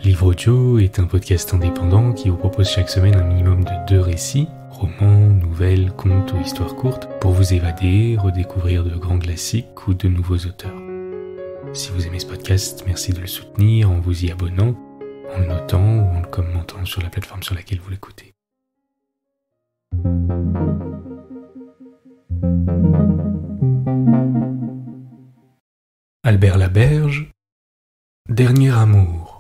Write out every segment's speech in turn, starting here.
Livre Audio est un podcast indépendant qui vous propose chaque semaine un minimum de 2 récits, romans, nouvelles, contes ou histoires courtes, pour vous évader, redécouvrir de grands classiques ou de nouveaux auteurs. Si vous aimez ce podcast, merci de le soutenir en vous y abonnant, en le notant ou en le commentant sur la plateforme sur laquelle vous l'écoutez. Albert Laberge, Dernier amour.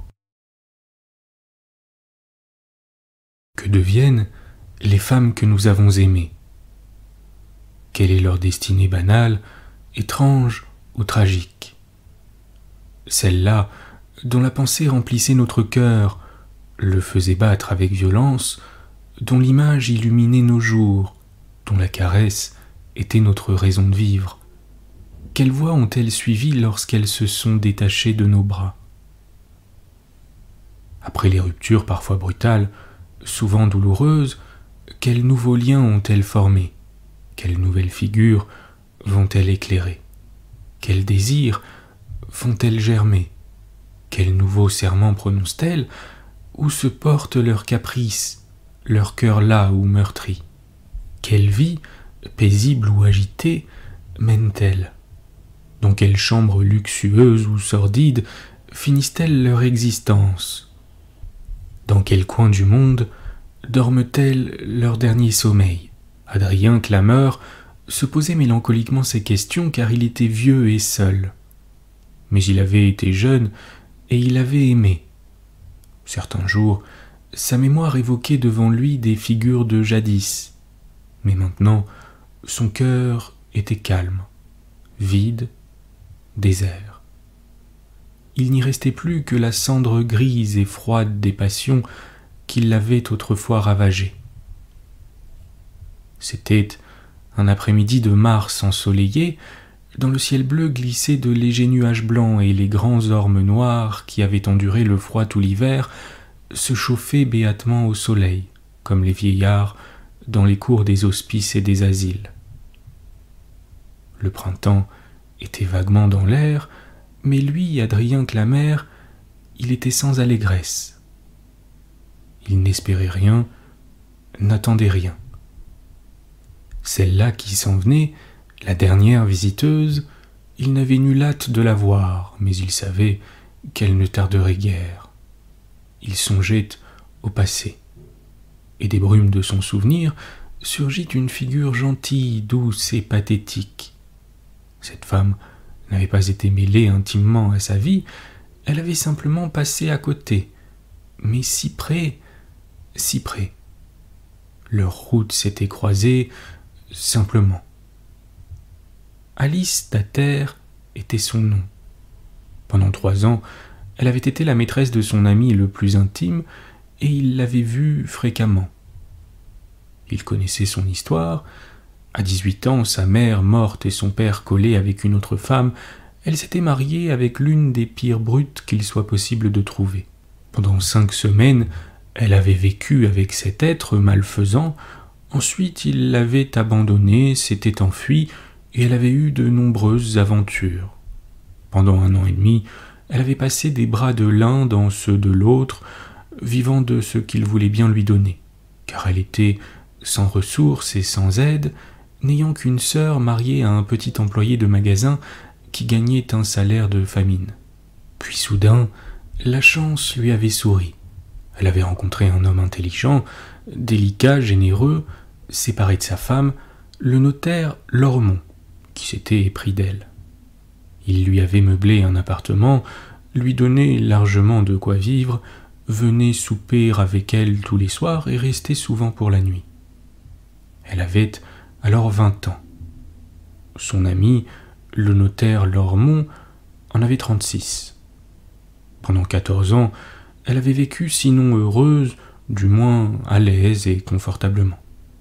Que deviennent les femmes que nous avons aimées? Quelle est leur destinée banale, étrange ou tragique? Celle-là, dont la pensée remplissait notre cœur, le faisait battre avec violence, dont l'image illuminait nos jours, dont la caresse était notre raison de vivre. Quelles voies ont-elles suivi lorsqu'elles se sont détachées de nos bras? Après les ruptures parfois brutales, souvent douloureuses, quels nouveaux liens ont-elles formés? Quelles nouvelles figures vont-elles éclairer? Quels désirs font-elles germer? Quels nouveaux serments prononcent-elles? Où se portent leurs caprices, leur cœur las ou meurtri? Quelle vie, paisible ou agitée, mènent-elles? Dans quelle chambre luxueuse ou sordide finissent-elles leur existence? Dans quel coin du monde dorment-elles leur dernier sommeil? Adrien Clameur se posait mélancoliquement ces questions car il était vieux et seul. Mais il avait été jeune et il avait aimé. Certains jours, sa mémoire évoquait devant lui des figures de jadis. Mais maintenant, son cœur était calme, vide, désert. Il n'y restait plus que la cendre grise et froide des passions qui l'avaient autrefois ravagé. C'était un après-midi de mars ensoleillé. Dans le ciel bleu glissaient de légers nuages blancs et les grands ormes noirs qui avaient enduré le froid tout l'hiver se chauffaient béatement au soleil, comme les vieillards dans les cours des hospices et des asiles. Le printemps était vaguement dans l'air, mais lui, Adrien Clamère, il était sans allégresse. Il n'espérait rien, n'attendait rien. Celle-là qui s'en venait, la dernière visiteuse, il n'avait nulle hâte de la voir, mais il savait qu'elle ne tarderait guère. Il songeait au passé, et des brumes de son souvenir surgit une figure gentille, douce et pathétique. Cette femme n'avait pas été mêlée intimement à sa vie, elle avait simplement passé à côté, mais si près, si près. Leurs routes s'étaient croisées simplement. Alice Dater était son nom. Pendant 3 ans, elle avait été la maîtresse de son ami le plus intime et il l'avait vue fréquemment. Il connaissait son histoire. À 18 ans, sa mère morte et son père collé avec une autre femme, elle s'était mariée avec l'une des pires brutes qu'il soit possible de trouver. Pendant 5 semaines, elle avait vécu avec cet être malfaisant. Ensuite, il l'avait abandonnée, s'était enfui, et elle avait eu de nombreuses aventures. Pendant 1 an et demi, elle avait passé des bras de l'un dans ceux de l'autre, vivant de ce qu'il voulait bien lui donner, car elle était sans ressources et sans aide, n'ayant qu'une sœur mariée à un petit employé de magasin qui gagnait un salaire de famine. Puis soudain, la chance lui avait souri. Elle avait rencontré un homme intelligent, délicat, généreux, séparé de sa femme, le notaire Lormont, qui s'était épris d'elle. Il lui avait meublé un appartement, lui donnait largement de quoi vivre, venait souper avec elle tous les soirs et restait souvent pour la nuit. Elle avait alors 20 ans. Son ami, le notaire Lormont, en avait 36. Pendant 14 ans, elle avait vécu sinon heureuse, du moins à l'aise et confortablement.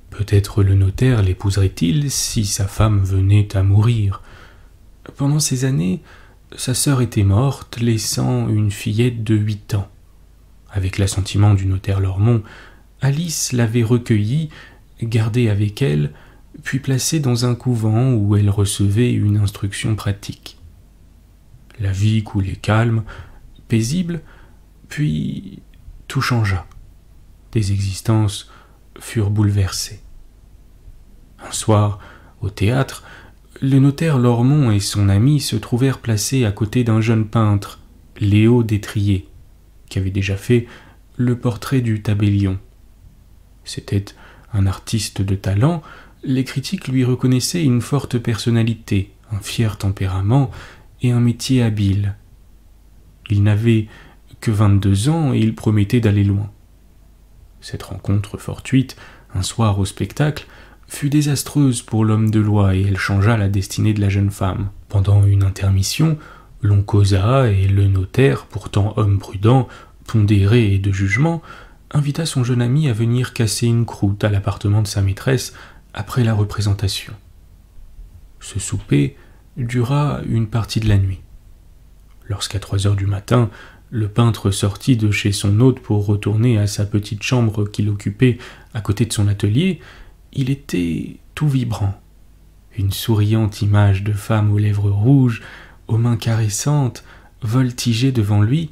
Peut-être le notaire l'épouserait-il si sa femme venait à mourir. Pendant ces années, sa sœur était morte, laissant une fillette de 8 ans. Avec l'assentiment du notaire Lormont, Alice l'avait recueillie, gardée avec elle, puis placée dans un couvent où elle recevait une instruction pratique. La vie coulait calme, paisible, Puis tout changea. Des existences furent bouleversées. Un soir, au théâtre, le notaire Lormont et son ami se trouvèrent placés à côté d'un jeune peintre, Léo Détrier, qui avait déjà fait le portrait du tabellion. C'était un artiste de talent, les critiques lui reconnaissaient une forte personnalité, un fier tempérament et un métier habile. Il n'avait que 22 ans et il promettait d'aller loin. Cette rencontre fortuite, un soir au spectacle, fut désastreuse pour l'homme de loi et elle changea la destinée de la jeune femme. Pendant une intermission, l'on causa et le notaire, pourtant homme prudent, pondéré et de jugement, invita son jeune ami à venir casser une croûte à l'appartement de sa maîtresse après la représentation. Ce souper dura une partie de la nuit. Lorsqu'à 3 heures du matin, le peintre sortit de chez son hôte pour retourner à sa petite chambre qu'il occupait à côté de son atelier, il était tout vibrant. Une souriante image de femme aux lèvres rouges, aux mains caressantes, voltigeait devant lui,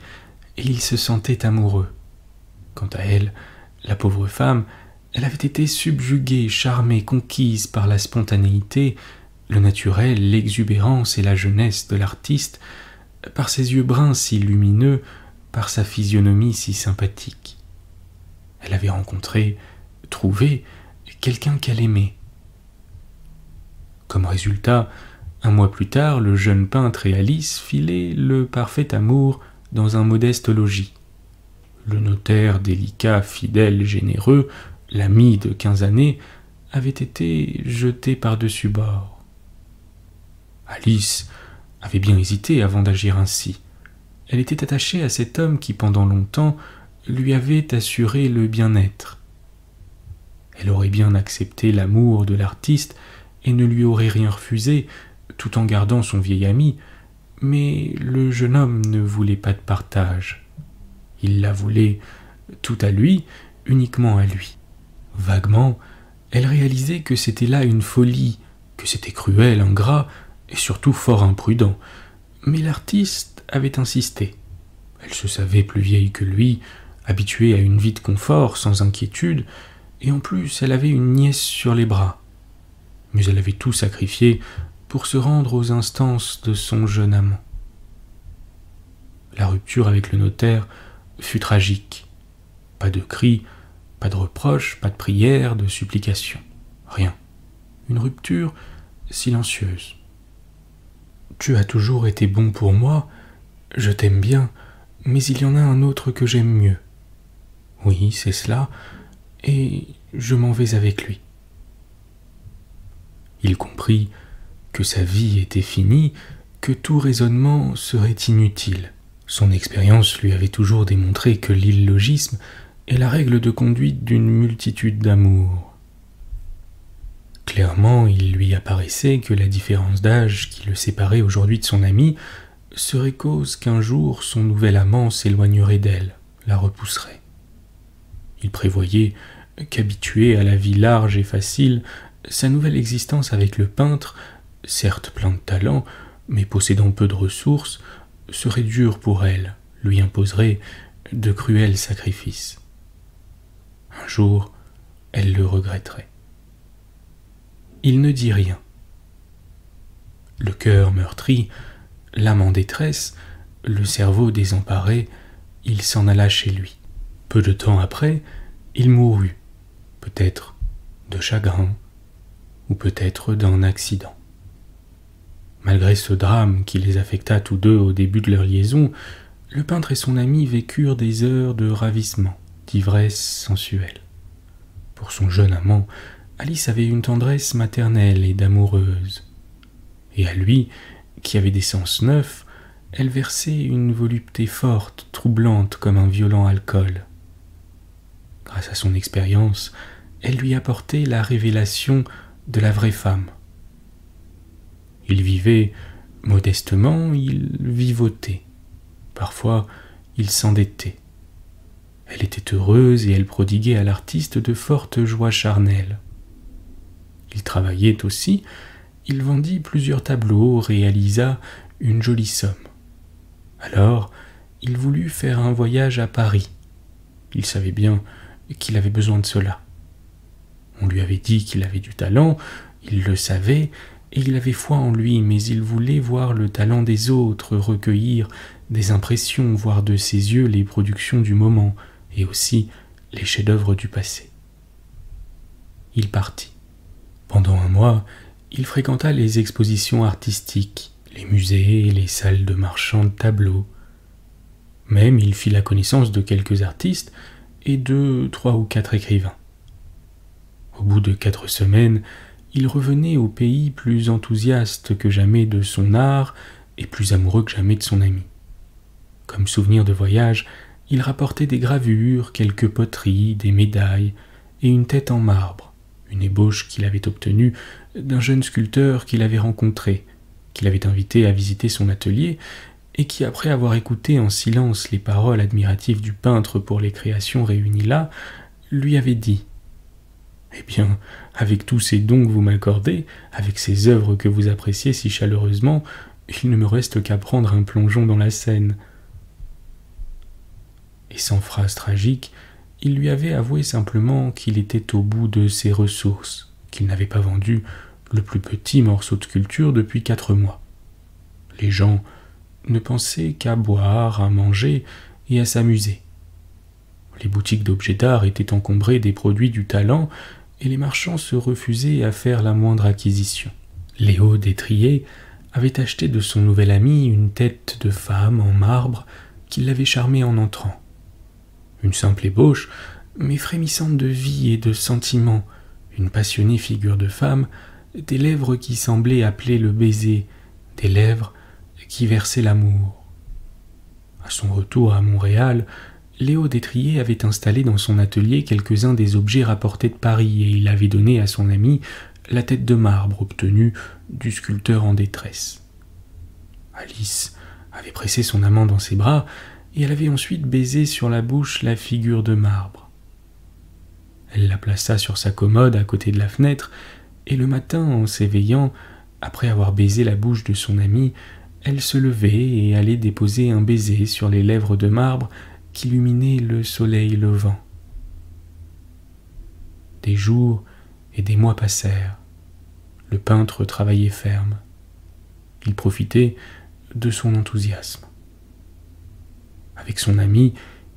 et il se sentait amoureux. Quant à elle, la pauvre femme, elle avait été subjuguée, charmée, conquise par la spontanéité, le naturel, l'exubérance et la jeunesse de l'artiste, par ses yeux bruns si lumineux, par sa physionomie si sympathique. Elle avait rencontré, trouvé, quelqu'un qu'elle aimait. Comme résultat, 1 mois plus tard, le jeune peintre et Alice filaient le parfait amour dans un modeste logis. Le notaire délicat, fidèle, généreux, l'ami de 15 années, avait été jeté par-dessus bord. Alice avait bien hésité avant d'agir ainsi. Elle était attachée à cet homme qui, pendant longtemps, lui avait assuré le bien-être. Elle aurait bien accepté l'amour de l'artiste et ne lui aurait rien refusé, tout en gardant son vieil ami, mais le jeune homme ne voulait pas de partage. Il la voulait tout à lui, uniquement à lui. Vaguement, elle réalisait que c'était là une folie, que c'était cruel, ingrat, et surtout fort imprudent. Mais l'artiste avait insisté. Elle se savait plus vieille que lui, habituée à une vie de confort, sans inquiétude, et en plus elle avait une nièce sur les bras. Mais elle avait tout sacrifié pour se rendre aux instances de son jeune amant. La rupture avec le notaire fut tragique. Pas de cris, pas de reproches, pas de prières, de supplications. Rien. Une rupture silencieuse. « Tu as toujours été bon pour moi, je t'aime bien, mais il y en a un autre que j'aime mieux. Oui, c'est cela, et je m'en vais avec lui. » Il comprit que sa vie était finie, que tout raisonnement serait inutile. Son expérience lui avait toujours démontré que l'illogisme est la règle de conduite d'une multitude d'amours. Clairement, il lui apparaissait que la différence d'âge qui le séparait aujourd'hui de son amie serait cause qu'un jour son nouvel amant s'éloignerait d'elle, la repousserait. Il prévoyait qu'habitué à la vie large et facile, sa nouvelle existence avec le peintre, certes plein de talent, mais possédant peu de ressources, serait dure pour elle, lui imposerait de cruels sacrifices. Un jour, elle le regretterait. Il ne dit rien. Le cœur meurtri, l'âme en détresse, le cerveau désemparé, il s'en alla chez lui. Peu de temps après, il mourut, peut-être de chagrin, ou peut-être d'un accident. Malgré ce drame qui les affecta tous deux au début de leur liaison, le peintre et son ami vécurent des heures de ravissement, d'ivresse sensuelle. Pour son jeune amant, Alice avait une tendresse maternelle et d'amoureuse. Et à lui, qui avait des sens neufs, elle versait une volupté forte, troublante comme un violent alcool. Grâce à son expérience, elle lui apportait la révélation de la vraie femme. Il vivait modestement, il vivotait. Parfois, il s'endettait. Elle était heureuse et elle prodiguait à l'artiste de fortes joies charnelles. Il travaillait aussi, il vendit plusieurs tableaux, réalisa une jolie somme. Alors, il voulut faire un voyage à Paris. Il savait bien qu'il avait besoin de cela. On lui avait dit qu'il avait du talent, il le savait, et il avait foi en lui, mais il voulait voir le talent des autres, recueillir des impressions, voir de ses yeux les productions du moment, et aussi les chefs-d'œuvre du passé. Il partit. Pendant un mois, il fréquenta les expositions artistiques, les musées et les salles de marchands de tableaux. Même il fit la connaissance de quelques artistes et de 3 ou 4 écrivains. Au bout de 4 semaines, il revenait au pays plus enthousiaste que jamais de son art et plus amoureux que jamais de son ami. Comme souvenir de voyage, il rapportait des gravures, quelques poteries, des médailles et une tête en marbre, une ébauche qu'il avait obtenue d'un jeune sculpteur qu'il avait rencontré, qu'il avait invité à visiter son atelier et qui, après avoir écouté en silence les paroles admiratives du peintre pour les créations réunies là, lui avait dit « Eh bien, avec tous ces dons que vous m'accordez, avec ces œuvres que vous appréciez si chaleureusement, il ne me reste qu'à prendre un plongeon dans la Seine. » Et sans phrase tragique, il lui avait avoué simplement qu'il était au bout de ses ressources, qu'il n'avait pas vendu le plus petit morceau de sculpture depuis 4 mois. Les gens ne pensaient qu'à boire, à manger et à s'amuser. Les boutiques d'objets d'art étaient encombrées des produits du talent et les marchands se refusaient à faire la moindre acquisition. Léo Détrier avait acheté de son nouvel ami une tête de femme en marbre qui l'avait charmé en entrant. Une simple ébauche, mais frémissante de vie et de sentiment, une passionnée figure de femme, des lèvres qui semblaient appeler le baiser, des lèvres qui versaient l'amour. À son retour à Montréal, Léo Détrier avait installé dans son atelier quelques-uns des objets rapportés de Paris et il avait donné à son ami la tête de marbre obtenue du sculpteur en détresse. Alice avait pressé son amant dans ses bras et elle avait ensuite baisé sur la bouche la figure de marbre. Elle la plaça sur sa commode à côté de la fenêtre et le matin, en s'éveillant, après avoir baisé la bouche de son ami, elle se levait et allait déposer un baiser sur les lèvres de marbre qu'illuminait le soleil levant. Des jours et des mois passèrent. Le peintre travaillait ferme. Il profitait de son enthousiasme. Avec son ami,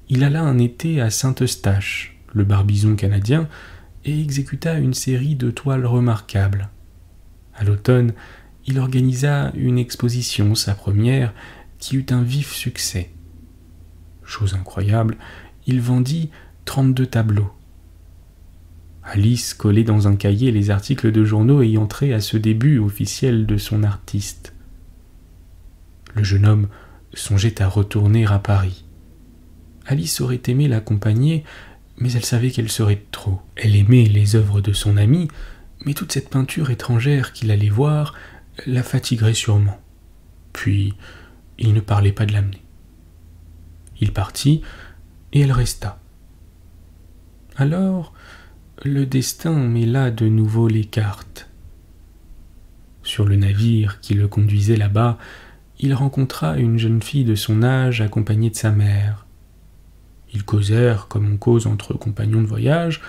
il alla un été à Saint-Eustache, le Barbizon canadien, et exécuta une série de toiles remarquables. À l'automne, il organisa une exposition, sa première, qui eut un vif succès. Chose incroyable, il vendit 32 tableaux. Alice collait dans un cahier les articles de journaux ayant trait à ce début officiel de son artiste. Le jeune homme songeait à retourner à Paris. Alice aurait aimé l'accompagner, mais elle savait qu'elle serait de trop. Elle aimait les œuvres de son ami, mais toute cette peinture étrangère qu'il allait voir la fatiguerait sûrement. Puis, il ne parlait pas de l'amener. Il partit, et elle resta. Alors, le destin mêla de nouveau les cartes. Sur le navire qui le conduisait là-bas, il rencontra une jeune fille de son âge accompagnée de sa mère. Ils causèrent comme on cause entre compagnons de voyage,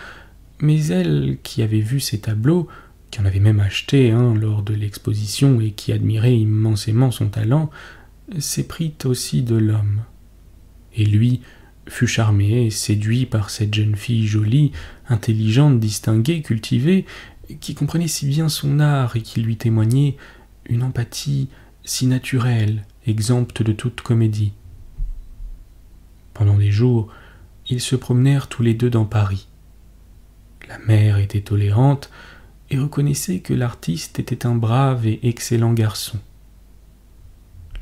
mais elle, qui avait vu ces tableaux, qui en avait même acheté un lors de l'exposition et qui admirait immensément son talent, s'éprit aussi de l'homme. Et lui fut charmé et séduit par cette jeune fille jolie, intelligente, distinguée, cultivée, qui comprenait si bien son art et qui lui témoignait une empathie si naturelle, exempte de toute comédie. Pendant des jours, ils se promenèrent tous les deux dans Paris. La mère était tolérante et reconnaissait que l'artiste était un brave et excellent garçon.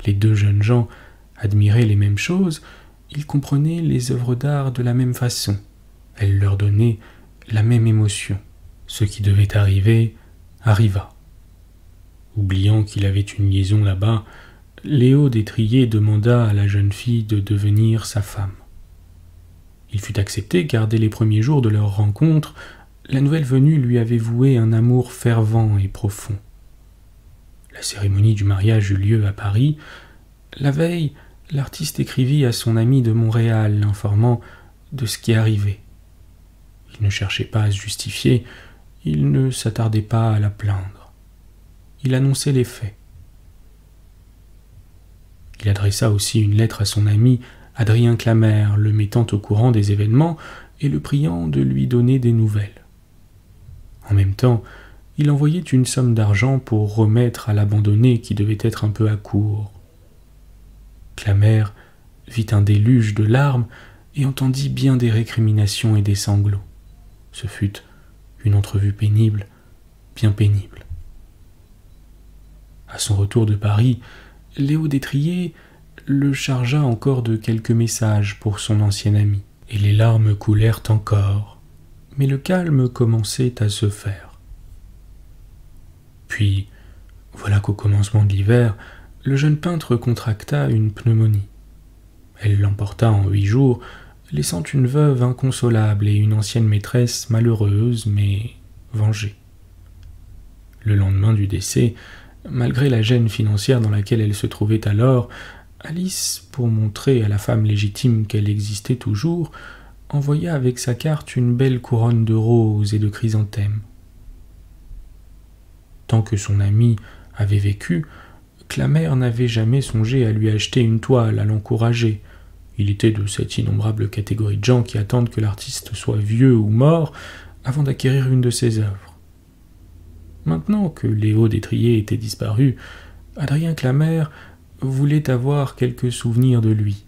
Les deux jeunes gens admiraient les mêmes choses, ils comprenaient les œuvres d'art de la même façon. Elles leur donnaient la même émotion. Ce qui devait arriver arriva. Oubliant qu'il avait une liaison là-bas, Léo Détrier demanda à la jeune fille de devenir sa femme. Il fut accepté car dès les premiers jours de leur rencontre, la nouvelle venue lui avait voué un amour fervent et profond. La cérémonie du mariage eut lieu à Paris. La veille, l'artiste écrivit à son ami de Montréal, l'informant de ce qui arrivait. Il ne cherchait pas à se justifier, il ne s'attardait pas à la plaindre. Il annonçait les faits. Il adressa aussi une lettre à son ami Adrien Clamère, le mettant au courant des événements et le priant de lui donner des nouvelles. En même temps, il envoyait une somme d'argent pour remettre à l'abandonné qui devait être un peu à court. Clamère vit un déluge de larmes et entendit bien des récriminations et des sanglots. Ce fut une entrevue pénible, bien pénible. À son retour de Paris, Léo Détrier le chargea encore de quelques messages pour son ancien ami, et les larmes coulèrent encore, mais le calme commençait à se faire. Puis, voilà qu'au commencement de l'hiver, le jeune peintre contracta une pneumonie. Elle l'emporta en 8 jours, laissant une veuve inconsolable et une ancienne maîtresse malheureuse, mais vengée. Le lendemain du décès, malgré la gêne financière dans laquelle elle se trouvait alors, Alice, pour montrer à la femme légitime qu'elle existait toujours, envoya avec sa carte une belle couronne de roses et de chrysanthèmes. Tant que son ami avait vécu, Clamère n'avait jamais songé à lui acheter une toile, à l'encourager. Il était de cette innombrable catégorie de gens qui attendent que l'artiste soit vieux ou mort avant d'acquérir une de ses œuvres. Maintenant que Léo Détrier était disparu, Adrien Clamère voulait avoir quelques souvenirs de lui.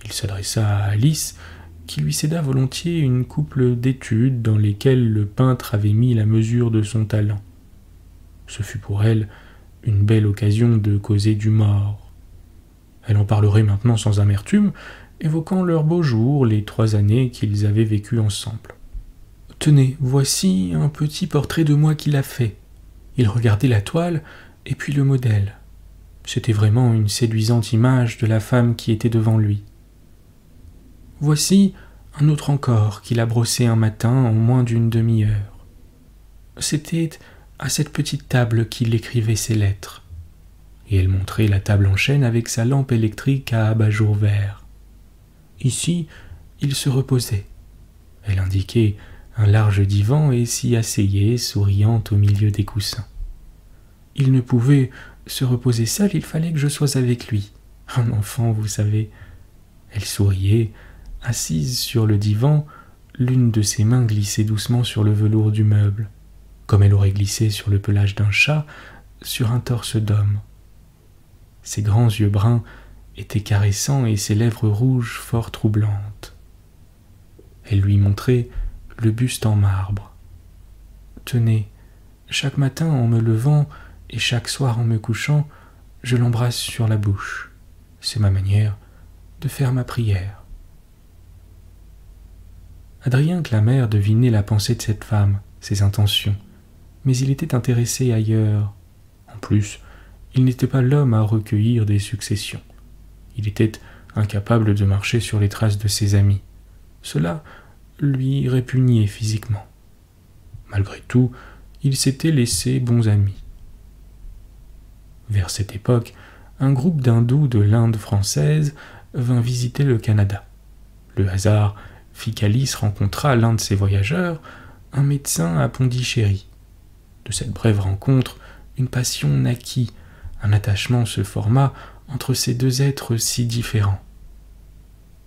Il s'adressa à Alice, qui lui céda volontiers une couple d'études dans lesquelles le peintre avait mis la mesure de son talent. Ce fut pour elle une belle occasion de causer du mort. Elle en parlerait maintenant sans amertume, évoquant leurs beaux jours, les 3 années qu'ils avaient vécues ensemble. « Tenez, voici un petit portrait de moi qu'il a fait. » Il regardait la toile et puis le modèle. C'était vraiment une séduisante image de la femme qui était devant lui. Voici un autre encore qu'il a brossé un matin en moins d'une demi-heure. C'était à cette petite table qu'il écrivait ses lettres. Et elle montrait la table en chêne avec sa lampe électrique à abat-jour vert. Ici, il se reposait. Elle indiquait un large divan et s'y asseyait, souriante au milieu des coussins. Il ne pouvait se reposer seul, il fallait que je sois avec lui. Un enfant, vous savez. Elle souriait, assise sur le divan, l'une de ses mains glissait doucement sur le velours du meuble, comme elle aurait glissé sur le pelage d'un chat, sur un torse d'homme. Ses grands yeux bruns étaient caressants et ses lèvres rouges fort troublantes. Elle lui montrait le buste en marbre. « Tenez, chaque matin en me levant et chaque soir en me couchant, je l'embrasse sur la bouche. C'est ma manière de faire ma prière. » Adrien Clamère devinait la pensée de cette femme, ses intentions, mais il était intéressé ailleurs. En plus, il n'était pas l'homme à recueillir des successions. Il était incapable de marcher sur les traces de ses amis. Cela lui répugnait physiquement. Malgré tout, il s'était laissé bons amis. Vers cette époque, un groupe d'hindous de l'Inde française vint visiter le Canada. Le hasard fit qu'Alice rencontra l'un de ces voyageurs, un médecin à Pondichéry. De cette brève rencontre, une passion naquit, un attachement se forma entre ces deux êtres si différents.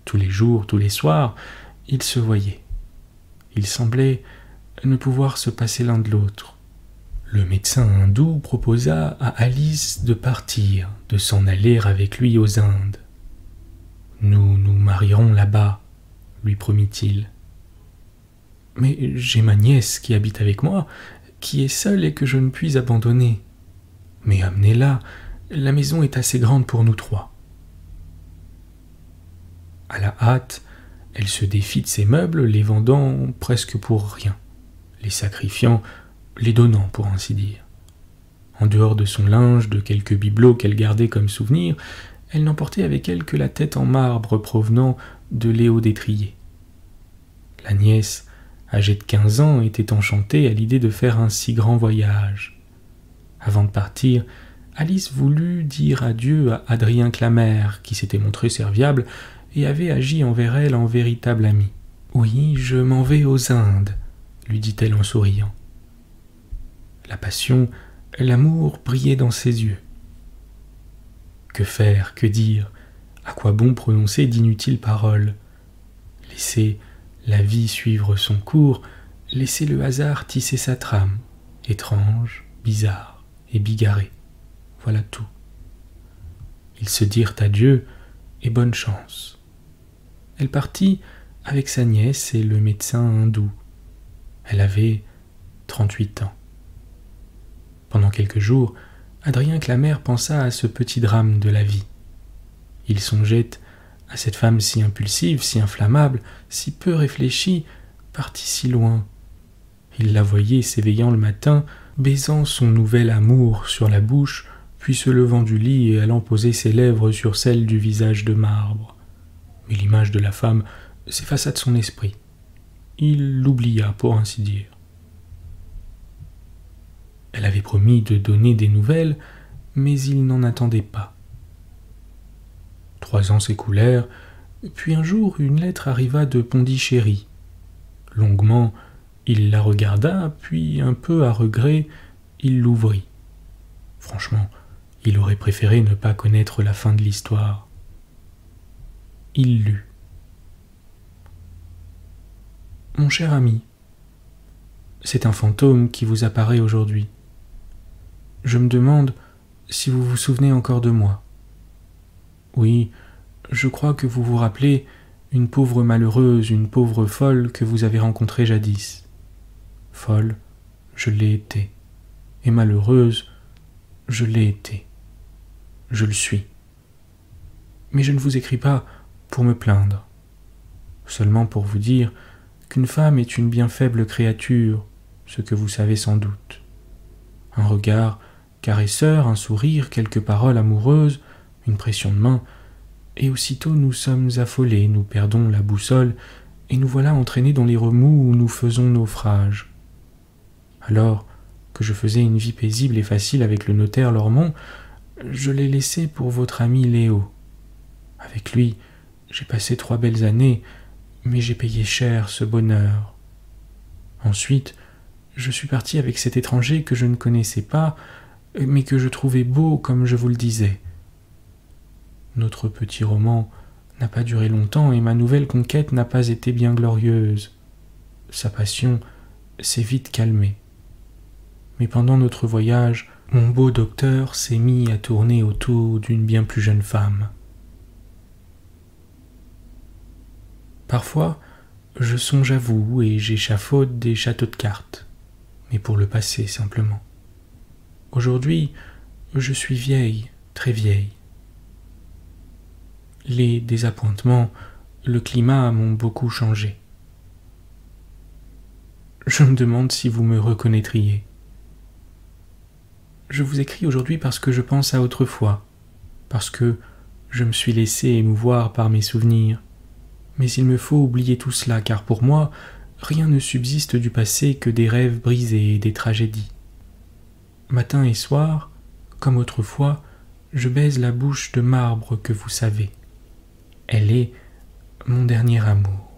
Tous les jours, tous les soirs, ils se voyaient. Ils semblaient ne pouvoir se passer l'un de l'autre. Le médecin hindou proposa à Alice de partir, de s'en aller avec lui aux Indes. « Nous nous marierons là-bas, » lui promit-il. « Mais j'ai ma nièce qui habite avec moi, qui est seule et que je ne puis abandonner. Mais amenez-la, la maison est assez grande pour nous 3. » À la hâte, elle se défit de ses meubles, les vendant presque pour rien, les sacrifiant, les donnant pour ainsi dire. En dehors de son linge, de quelques bibelots qu'elle gardait comme souvenir, elle n'emportait avec elle que la tête en marbre provenant de Léo Détrier. La nièce, âgée de 15 ans, était enchantée à l'idée de faire un si grand voyage. Avant de partir, Alice voulut dire adieu à Adrien Clamère, qui s'était montré serviable et avait agi envers elle en véritable ami. « Oui, je m'en vais aux Indes, » lui dit-elle en souriant. La passion, l'amour brillaient dans ses yeux. Que faire, que dire? À quoi bon prononcer d'inutiles paroles? Laisser la vie suivre son cours, laisser le hasard tisser sa trame, étrange, bizarre et bigarrée. Voilà tout. Ils se dirent adieu et bonne chance. Elle partit avec sa nièce et le médecin hindou. Elle avait 38 ans. Pendant quelques jours, Adrien Clamère pensa à ce petit drame de la vie. Il songeait à cette femme si impulsive, si inflammable, si peu réfléchie, partie si loin. Il la voyait s'éveillant le matin, baisant son nouvel amour sur la bouche, puis se levant du lit et allant poser ses lèvres sur celles du visage de marbre. Mais l'image de la femme s'effaça de son esprit. Il l'oublia, pour ainsi dire. Elle avait promis de donner des nouvelles, mais il n'en attendait pas. 3 ans s'écoulèrent, puis un jour une lettre arriva de Pondichéry. Longuement, il la regarda, puis un peu à regret, il l'ouvrit. Franchement, il aurait préféré ne pas connaître la fin de l'histoire. Il lut. Mon cher ami, c'est un fantôme qui vous apparaît aujourd'hui. Je me demande si vous vous souvenez encore de moi. Oui, je crois que vous vous rappelez une pauvre malheureuse, une pauvre folle que vous avez rencontrée jadis. Folle, je l'ai été, et malheureuse, je l'ai été. Je le suis. Mais je ne vous écris pas pour me plaindre, seulement pour vous dire qu'une femme est une bien faible créature, ce que vous savez sans doute. Un regard caresseur, un sourire, quelques paroles amoureuses, une pression de main, et aussitôt nous sommes affolés, nous perdons la boussole, et nous voilà entraînés dans les remous où nous faisons naufrage. Alors que je faisais une vie paisible et facile avec le notaire Lormont, je l'ai laissé pour votre ami Léo. Avec lui, j'ai passé 3 belles années, mais j'ai payé cher ce bonheur. Ensuite, je suis parti avec cet étranger que je ne connaissais pas, mais que je trouvais beau comme je vous le disais. Notre petit roman n'a pas duré longtemps et ma nouvelle conquête n'a pas été bien glorieuse. Sa passion s'est vite calmée. Mais pendant notre voyage, mon beau docteur s'est mis à tourner autour d'une bien plus jeune femme. Parfois, je songe à vous et j'échafaude des châteaux de cartes, mais pour le passé simplement. Aujourd'hui, je suis vieille, très vieille. Les désappointements, le climat m'ont beaucoup changé. Je me demande si vous me reconnaîtriez. Je vous écris aujourd'hui parce que je pense à autrefois, parce que je me suis laissé émouvoir par mes souvenirs. Mais il me faut oublier tout cela, car pour moi, rien ne subsiste du passé que des rêves brisés et des tragédies. Matin et soir, comme autrefois, je baise la bouche de marbre que vous savez. Elle est mon dernier amour.